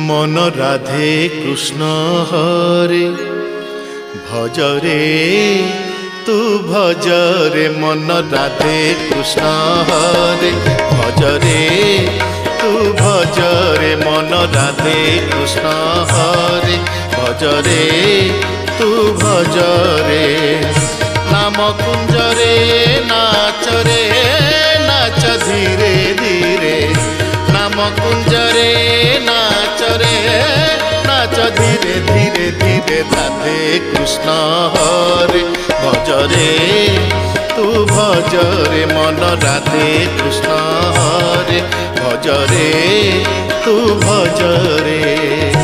मन राधे कृष्ण हरे भजरे तू भजरे मन राधे कृष्ण हरे भजरे तू भजरे मन राधे कृष्ण हरे भजरे तू भजरे नाम कुंजरे नाचरे नाच धीरे धीरे नाम कुंजरे नाचरे नाच धीरे धीरे धीरे राधे कृष्ण हरे भजरे तू भजरे मन राधे कृष्ण हरे भजरे तू भजरे।